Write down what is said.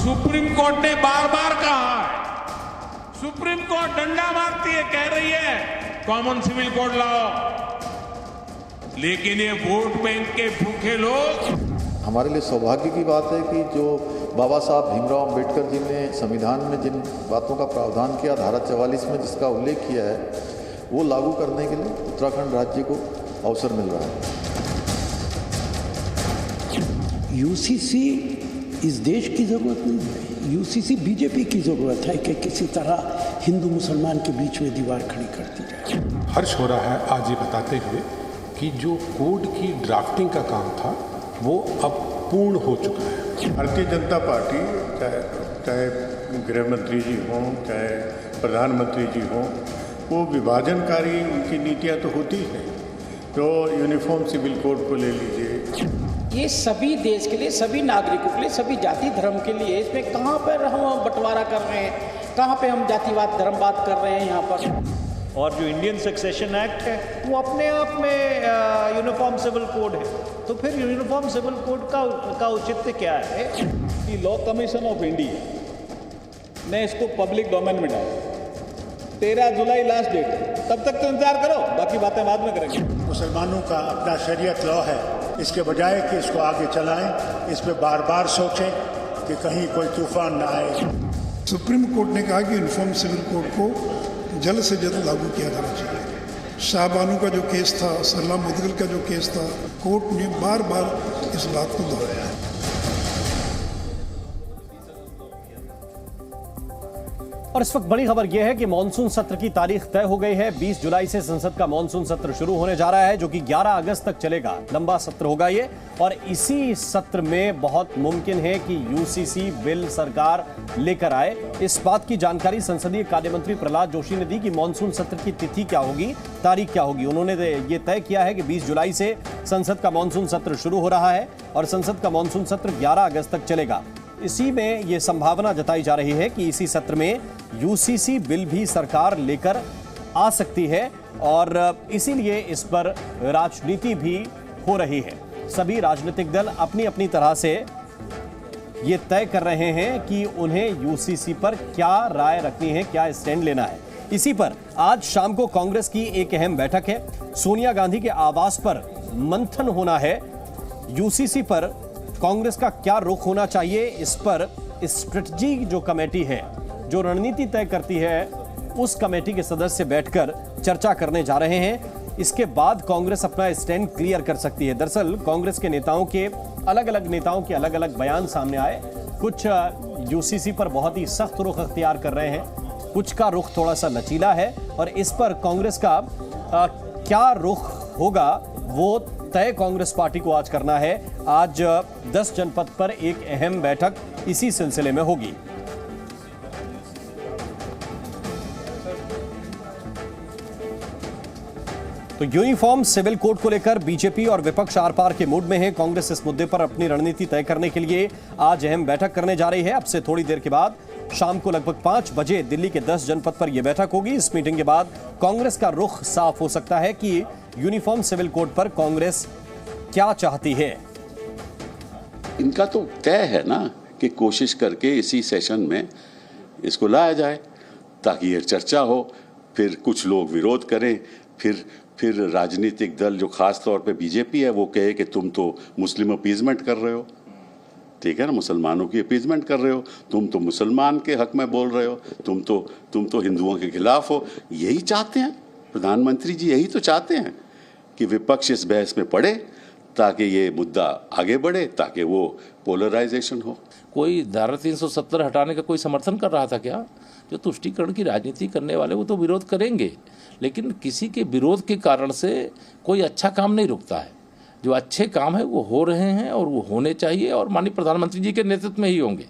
Supreme court ने बार बार कहा है, सुप्रीम कोर्ट डंडा मारती है, कह रही है कॉमन सिविल कोड लाओ, लेकिन ये वोट बैंक के भूखे लोग। हमारे लिए सौभाग्य की बात है कि जो बाबा साहब भीमराव अंबेडकर जी ने संविधान में जिन बातों का प्रावधान किया, धारा 44 में जिसका उल्लेख किया है, वो लागू करने के लिए उत्तराखंड राज्य को अवसर मिल रहा है। यूसीसी इस देश की जरूरत नहीं है, यूसीसी बीजेपी की जरूरत है कि किसी तरह हिंदू मुसलमान के बीच में दीवार खड़ी कर दी जाए। हर्ष हो रहा है आज ये बताते हुए कि जो कोड की ड्राफ्टिंग का काम था वो अब पूर्ण हो चुका है। भारतीय जनता पार्टी चाहे गृह मंत्री जी हों, चाहे प्रधानमंत्री जी हों, वो विभाजनकारी उनकी नीतियां तो होती हैं। तो यूनिफॉर्म सिविल कोड को ले लीजिए, ये सभी देश के लिए, सभी नागरिकों के लिए, सभी जाति धर्म के लिए, इसमें कहाँ पर हम बंटवारा कर रहे हैं, कहाँ पे हम जातिवाद धर्मवाद कर रहे हैं यहाँ पर। और जो इंडियन सक्सेशन एक्ट है वो अपने आप में यूनिफॉर्म सिविल कोड है, तो फिर यूनिफॉर्म सिविल कोड का औचित्य क्या है कि लॉ कमीशन ऑफ इंडिया ने इसको पब्लिक डोमेन में डाला। 13 जुलाई लास्ट डेट, तब तक तो इंतजार करो, बाकी बातें बाद में करेंगे। मुसलमानों का अपना शरीयत लॉ है, इसके बजाय कि इसको आगे चलाएं, इस पर बार बार सोचें कि कहीं कोई तूफान ना आए। सुप्रीम कोर्ट ने कहा कि यूनिफॉर्म सिविल कोड को जल्द से जल्द लागू किया जाना चाहिए। शाहबानू का जो केस था, सरला मुदगिल का जो केस था, कोर्ट ने बार बार इस बात को दोहराया है। और इस वक्त बड़ी खबर यह है कि मानसून सत्र की तारीख तय हो गई है। 20 जुलाई से संसद का मानसून सत्र शुरू होने जा रहा है, जो कि 11 अगस्त तक चलेगा। लंबा सत्र होगा ये, और इसी सत्र में बहुत मुमकिन है कि यूसीसी बिल सरकार लेकर आए। इस बात की जानकारी संसदीय कार्य मंत्री प्रहलाद जोशी ने दी कि मानसून सत्र की तिथि क्या होगी, तारीख क्या होगी। उन्होंने ये तय किया है कि 20 जुलाई से संसद का मानसून सत्र शुरू हो रहा है और संसद का मानसून सत्र 11 अगस्त तक चलेगा। इसी में यह संभावना जताई जा रही है कि इसी सत्र में यूसीसी बिल भी सरकार लेकर आ सकती है, और इसीलिए इस पर राजनीति भी हो रही है। सभी राजनीतिक दल अपनी अपनी तरह से ये तय कर रहे हैं कि उन्हें यूसीसी पर क्या राय रखनी है, क्या स्टैंड लेना है। इसी पर आज शाम को कांग्रेस की एक अहम बैठक है। सोनिया गांधी के आवास पर मंथन होना है। यूसीसी पर कांग्रेस का क्या रुख होना चाहिए, इस पर स्ट्रेटजी जो कमेटी है, जो रणनीति तय करती है, उस कमेटी के सदस्य बैठकर चर्चा करने जा रहे हैं। इसके बाद कांग्रेस अपना स्टैंड क्लियर कर सकती है। दरअसल कांग्रेस के नेताओं के अलग अलग बयान सामने आए। कुछ यूसीसी पर बहुत ही सख्त रुख अख्तियार कर रहे हैं, कुछ का रुख थोड़ा सा लचीला है, और इस पर कांग्रेस का क्या रुख होगा वो तय कांग्रेस पार्टी को आज करना है। आज 10 जनपद पर एक अहम बैठक इसी सिलसिले में होगी। तो यूनिफॉर्म सिविल कोड को लेकर बीजेपी और विपक्ष आर पार के मूड में है। कांग्रेस इस मुद्दे पर अपनी रणनीति तय करने के लिए आज अहम बैठक करने जा रही है। अब से थोड़ी देर के बाद शाम को लगभग 5 बजे दिल्ली के 10 जनपद पर यह बैठक होगी। इस मीटिंग के बाद कांग्रेस का रुख साफ हो सकता है कि यूनिफॉर्म सिविल कोड पर कांग्रेस क्या चाहती है। इनका तो तय है ना कि कोशिश करके इसी सेशन में इसको लाया जाए ताकि ये चर्चा हो, फिर कुछ लोग विरोध करें, फिर राजनीतिक दल जो खास तौर पे बीजेपी है वो कहे कि तुम तो मुस्लिम अपीजमेंट कर रहे हो, ठीक है ना, मुसलमानों की अपीजमेंट कर रहे हो, तुम तो मुसलमान के हक में बोल रहे हो, तुम तो हिंदुओं के खिलाफ हो। यही चाहते हैं प्रधानमंत्री जी, यही तो चाहते हैं कि विपक्ष इस बहस में पड़े ताकि ये मुद्दा आगे बढ़े, ताकि वो पोलराइजेशन हो। कोई धारा 370 हटाने का कोई समर्थन कर रहा था क्या? जो तुष्टीकरण की राजनीति करने वाले वो तो विरोध करेंगे, लेकिन किसी के विरोध के कारण से कोई अच्छा काम नहीं रुकता है। जो अच्छे काम है वो हो रहे हैं और वो होने चाहिए, और माननीय प्रधानमंत्री जी के नेतृत्व में ही होंगे।